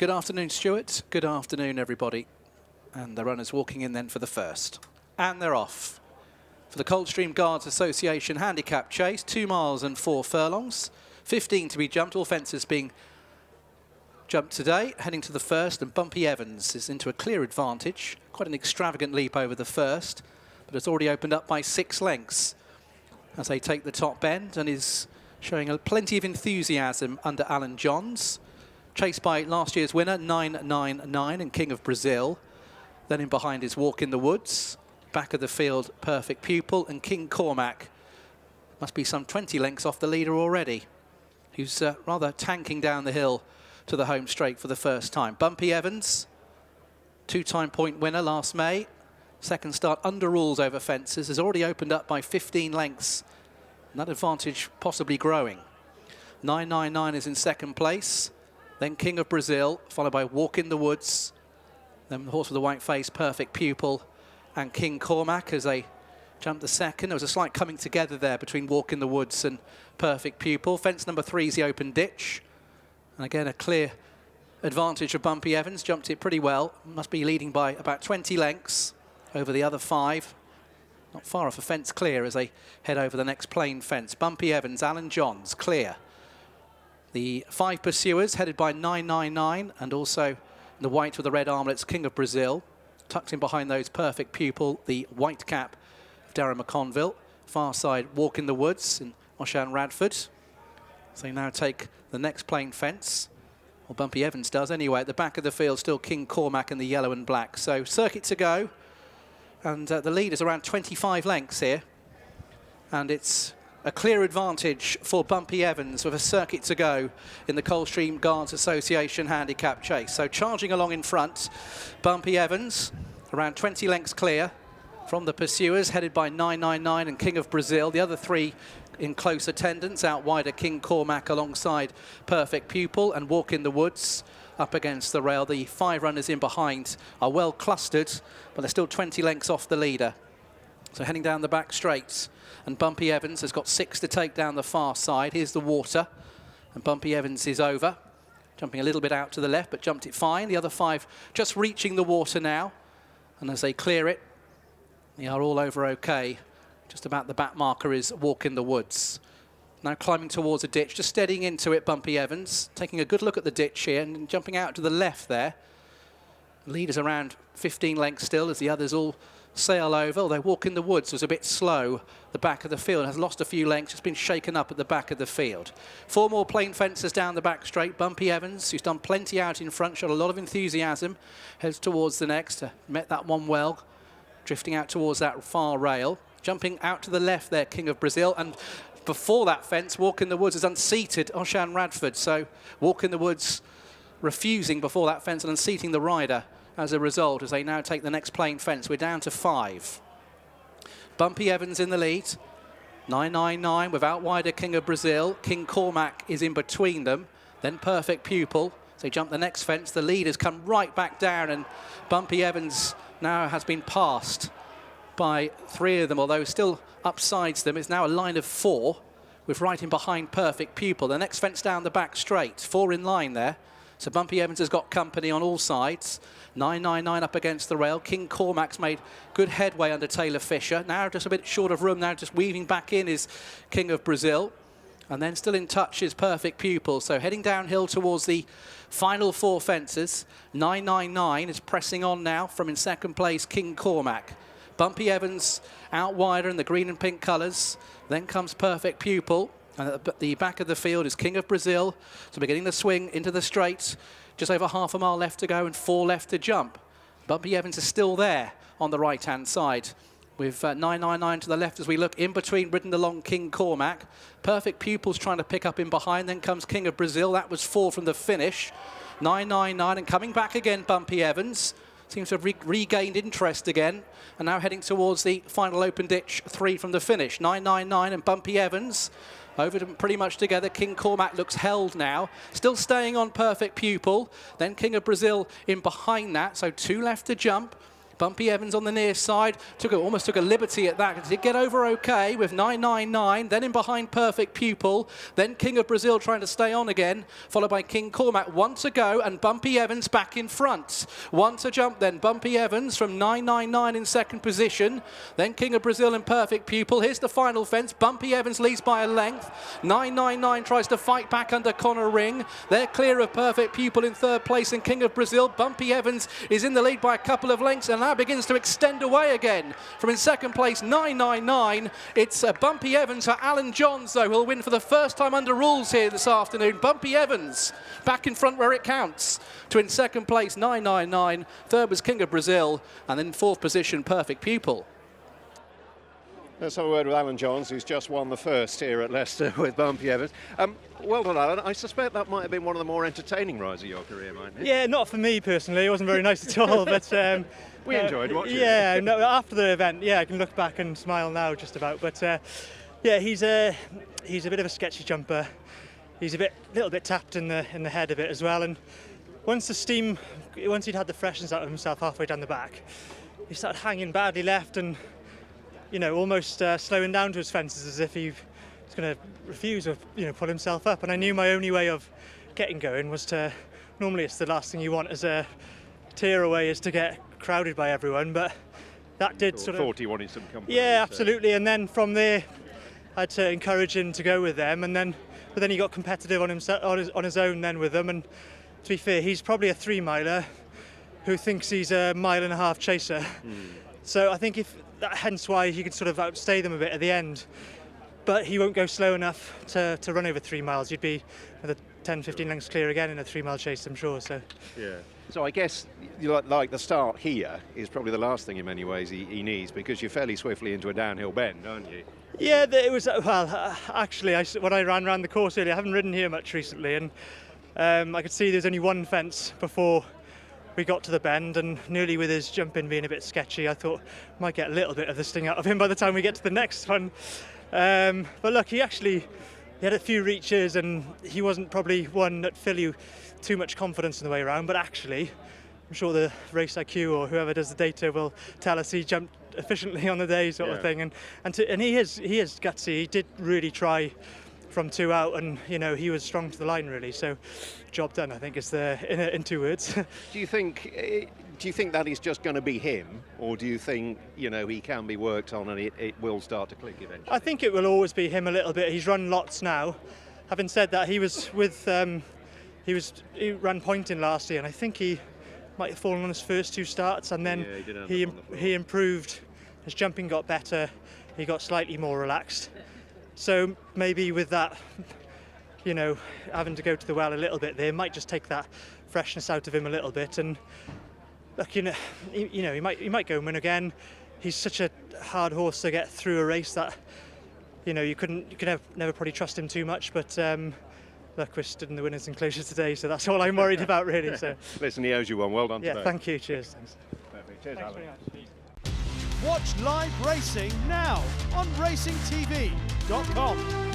Good afternoon, Stuart. Good afternoon, everybody. And the runners walking in then for the first. And they're off. For the Coldstream Guards Association Handicap Chase, 2 miles and 4 furlongs. 15 to be jumped, all fences being jumped today. Heading to the first, and Bumpy Evans is into a clear advantage. Quite an extravagant leap over the first, but it's already opened up by 6 lengths as they take the top bend, and is showing plenty of enthusiasm under Alan Johns. Chased by last year's winner, 999 and King of Brazil. Then in behind is Walk in the Woods. Back of the field, Perfect Pupil, and King Cormac. Must be some 20 lengths off the leader already, who's rather tanking down the hill to the home straight for the first time. Bumpy Evans, 2-time point winner last May. Second start under rules over fences, has already opened up by 15 lengths. And that advantage possibly growing. 999 is in second place. Then King of Brazil, followed by Walk in the Woods. Then the horse with the white face, Perfect Pupil, and King Cormac as they jump the second. There was a slight coming together there between Walk in the Woods and Perfect Pupil. Fence number 3 is the open ditch. And again, a clear advantage of Bumpy Evans. Jumped it pretty well. Must be leading by about 20 lengths over the other 5. Not far off a fence clear as they head over the next plain fence. Bumpy Evans, Alan Johns, clear. The 5 pursuers headed by 999, and also the white with the red armlets, King of Brazil. Tucked in behind those, Perfect Pupil, the white cap of Darren McConville. Far side, Walk in the Woods and Oshan Radford. So they now take the next plain fence. Well, Bumpy Evans does anyway. At the back of the field, still King Cormac in the yellow and black. So circuit to go. And the lead is around 25 lengths here. And it's a clear advantage for Bumpy Evans with a circuit to go in the Coldstream Guards Association Handicap Chase. So charging along in front, Bumpy Evans, around 20 lengths clear from the pursuers, headed by 999 and King of Brazil. The other 3 in close attendance, out wider King Cormac alongside Perfect Pupil and Walk in the Woods up against the rail. The 5 runners in behind are well clustered, but they're still 20 lengths off the leader. So heading down the back straight, and Bumpy Evans has got 6 to take down the far side. Here's the water, and Bumpy Evans is over. Jumping a little bit out to the left, but jumped it fine. The other 5 just reaching the water now, and as they clear it, they are all over okay. Just about the back marker is Walk in the Woods. Now climbing towards a ditch, just steadying into it, Bumpy Evans. Taking a good look at the ditch here and jumping out to the left there. The lead is around 15 lengths still as the others all sail over, although Walk in the Woods was a bit slow. The back of the field has lost a few lengths, just been shaken up at the back of the field. 4 more plain fences down the back straight. Bumpy Evans, who's done plenty out in front, showed a lot of enthusiasm, heads towards the next. Met that one well, drifting out towards that far rail. Jumping out to the left there, King of Brazil, and before that fence, Walk in the Woods has unseated Oshan Radford. So Walk in the Woods refusing before that fence and unseating the rider as a result, as they now take the next plain fence. We're down to 5. Bumpy Evans in the lead. 999 with out wider King of Brazil. King Cormac is in between them. Then Perfect Pupil. As they jump the next fence, the lead has come right back down, and Bumpy Evans now has been passed by 3 of them, although still upsides them. It's now a line of 4 with right in behind Perfect Pupil. The next fence down the back straight, 4 in line there. So Bumpy Evans has got company on all sides. 999 up against the rail. King Cormac's made good headway under Taylor Fisher. Now just a bit short of room. Now just weaving back in is King of Brazil. And then still in touch is Perfect Pupil. So heading downhill towards the final 4 fences. 999 is pressing on now from in second place King Cormac. Bumpy Evans out wider in the green and pink colours. Then comes Perfect Pupil. And at the back of the field is King of Brazil. So we're getting the swing into the straight. Just over half a mile left to go and 4 left to jump. Bumpy Evans is still there on the right-hand side, with 999 to the left as we look in between, ridden along King Cormac. Perfect Pupil's trying to pick up in behind. Then comes King of Brazil. That was 4 from the finish. 999 and coming back again, Bumpy Evans. Seems to have regained interest again, and now heading towards the final open ditch, 3 from the finish. 999 and Bumpy Evans over to pretty much together. King Cormac looks held now, still staying on Perfect Pupil. Then King of Brazil in behind that, so 2 left to jump. Bumpy Evans on the near side, almost took a liberty at that. Did get over okay with 999, then in behind Perfect Pupil, then King of Brazil trying to stay on again, followed by King Cormac. 1 to go, and Bumpy Evans back in front. 1 to jump then, Bumpy Evans from 999 in second position, then King of Brazil and Perfect Pupil. Here's the final fence. Bumpy Evans leads by a length. 999 tries to fight back under Connor Ring. They're clear of Perfect Pupil in third place, and King of Brazil. Bumpy Evans is in the lead by a couple of lengths, and now begins to extend away again. From in second place, 999. It's Bumpy Evans for Alan Johns, though, who'll win for the first time under rules here this afternoon. Bumpy Evans back in front where it counts. To in second place, 999. Third was King of Brazil, and then fourth position, Perfect Pupil. Let's have a word with Alan Johns, who's just won the first here at Leicester with Bumpy Evans. Well done, Alan. I suspect that might have been one of the more entertaining rides of your career, mightn't it? Yeah, not for me personally. It wasn't very nice at all, but we enjoyed watching it. Yeah, no, after the event, yeah, I can look back and smile now just about. But yeah, he's a bit of a sketchy jumper. He's a little bit tapped in the head a bit as well. And once he'd had the freshness out of himself halfway down the back, he started hanging badly left and, you know, almost slowing down to his fences as if he was going to refuse or, you know, pull himself up. And I knew my only way of getting going was to, normally it's the last thing you want as a tearaway is to get crowded by everyone, but that did sort of... Thought he wanted some company. Yeah, absolutely. And then from there, I had to encourage him to go with them, but then he got competitive on his own then with them. And to be fair, he's probably a 3-miler who thinks he's a 1.5 mile chaser. So I think hence why he could sort of outstay them a bit at the end. But he won't go slow enough to run over 3 miles. You'd be another 10, 15 lengths clear again in a 3-mile chase, I'm sure. So yeah. So I guess like the start here is probably the last thing in many ways he needs, because you're fairly swiftly into a downhill bend, aren't you? Yeah, it was, well, actually, when I ran around the course earlier, I haven't ridden here much recently, and I could see there's only one fence before we got to the bend, and nearly with his jumping being a bit sketchy, I thought might get a little bit of the sting out of him by the time we get to the next one. But look, he had a few reaches, and he wasn't probably one that fill you too much confidence in the way around, but actually, I'm sure the Race IQ or whoever does the data will tell us he jumped efficiently on the day, sort of thing, and he is gutsy. He did really try from 2 out, and you know, he was strong to the line really. So, job done, I think, is in 2 words. Do you think that is just going to be him, or do you think, you know, he can be worked on and it will start to click eventually? I think it will always be him a little bit. He's run lots now. Having said that, he ran pointing last year, and I think he might have fallen on his first 2 starts, and then he improved. His jumping got better. He got slightly more relaxed. So maybe with that, you know, having to go to the well a little bit there might just take that freshness out of him a little bit. And look, you know, he might go and win again. He's such a hard horse to get through a race that, you know, you could never probably trust him too much. But look, we're stood in the winners' enclosure today, so that's all I'm worried about really. So listen, he owes you one. Well done. Yeah, today. thank you. Cheers. Thanks. Perfect. Cheers, Thanks Alan. very much. Watch live racing now on racingtv.com.